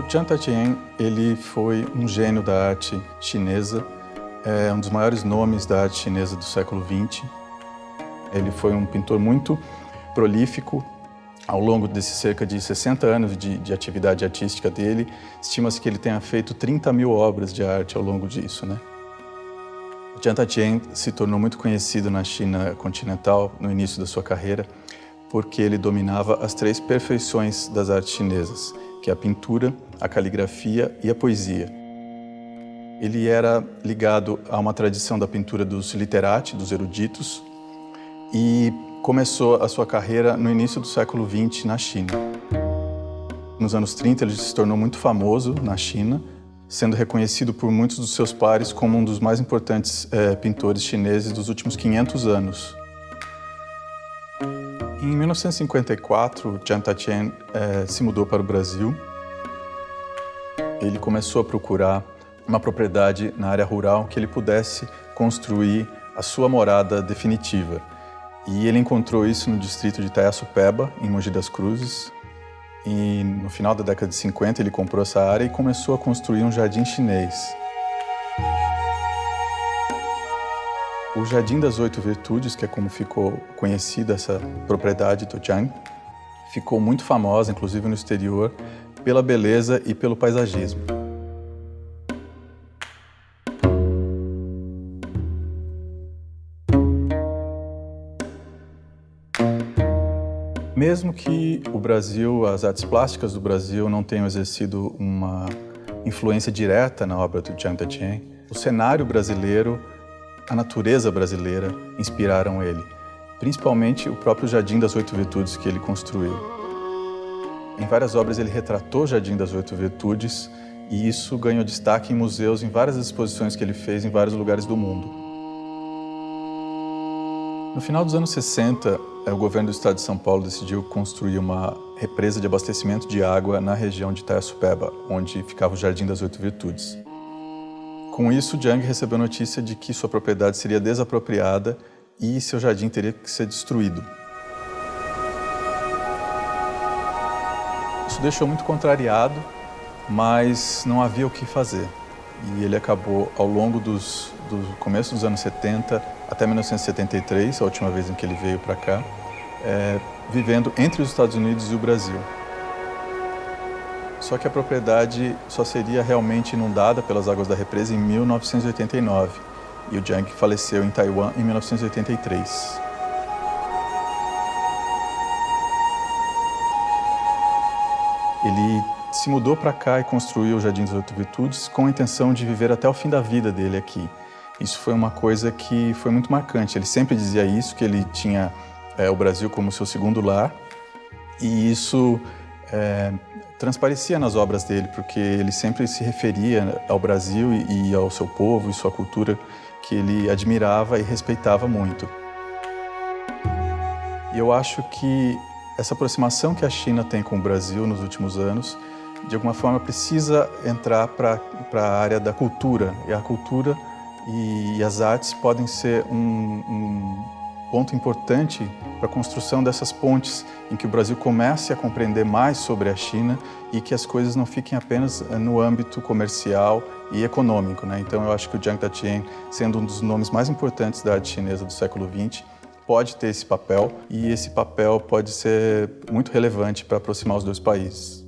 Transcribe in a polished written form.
Jiang Tatian, ele foi um gênio da arte chinesa, um dos maiores nomes da arte chinesa do século XX. Ele foi um pintor muito prolífico. Ao longo desses cerca de 60 anos de atividade artística dele, estima-se que ele tenha feito 30 mil obras de arte ao longo disso, né? Jiang Tatian se tornou muito conhecido na China continental no início da sua carreira porque ele dominava as 3 perfeições das artes chinesas, que é a pintura, a caligrafia e a poesia. Ele era ligado a uma tradição da pintura dos literati, dos eruditos, e começou a sua carreira no início do século XX na China. Nos anos 30, ele se tornou muito famoso na China, sendo reconhecido por muitos dos seus pares como um dos mais importantes pintores chineses dos últimos 500 anos. Em 1954, Jiang Tatian se mudou para o Brasil. Ele começou a procurar uma propriedade na área rural que ele pudesse construir a sua morada definitiva. E ele encontrou isso no distrito de Itaiaçupeba, em Mogi das Cruzes. E no final da década de 50 ele comprou essa área e começou a construir um jardim chinês. O Jardim das 8 Virtudes, que é como ficou conhecida essa propriedade do Jiang, ficou muito famosa, inclusive no exterior, pela beleza e pelo paisagismo. Mesmo que o Brasil, as artes plásticas do Brasil não tenham exercido uma influência direta na obra do Jiang Tatian, o cenário brasileiro, a natureza brasileira inspiraram ele, principalmente o próprio Jardim das 8 Virtudes que ele construiu. Em várias obras ele retratou o Jardim das 8 Virtudes e isso ganhou destaque em museus, em várias exposições que ele fez em vários lugares do mundo. No final dos anos 60, o governo do estado de São Paulo decidiu construir uma represa de abastecimento de água na região de Itaiaçupeba, onde ficava o Jardim das 8 Virtudes. Com isso, Jiang recebeu notícia de que sua propriedade seria desapropriada e seu jardim teria que ser destruído. Isso deixou muito contrariado, mas não havia o que fazer. E ele acabou, ao longo do começo dos anos 70 até 1973, a última vez em que ele veio para cá, vivendo entre os Estados Unidos e o Brasil. Só que a propriedade só seria realmente inundada pelas águas da represa em 1989 e o Jiang faleceu em Taiwan em 1983. Ele se mudou para cá e construiu o Jardim das 8 Virtudes com a intenção de viver até o fim da vida dele aqui. Isso foi uma coisa que foi muito marcante. Ele sempre dizia isso, que ele tinha o Brasil como seu segundo lar, e isso transparecia nas obras dele, porque ele sempre se referia ao Brasil e ao seu povo e sua cultura, que ele admirava e respeitava muito. E eu acho que essa aproximação que a China tem com o Brasil nos últimos anos, de alguma forma precisa entrar para a área da cultura, e a cultura e as artes podem ser um ponto importante para a construção dessas pontes em que o Brasil comece a compreender mais sobre a China e que as coisas não fiquem apenas no âmbito comercial e econômico, né? Então eu acho que o Jiang Tatian, sendo um dos nomes mais importantes da arte chinesa do século XX, pode ter esse papel e esse papel pode ser muito relevante para aproximar os dois países.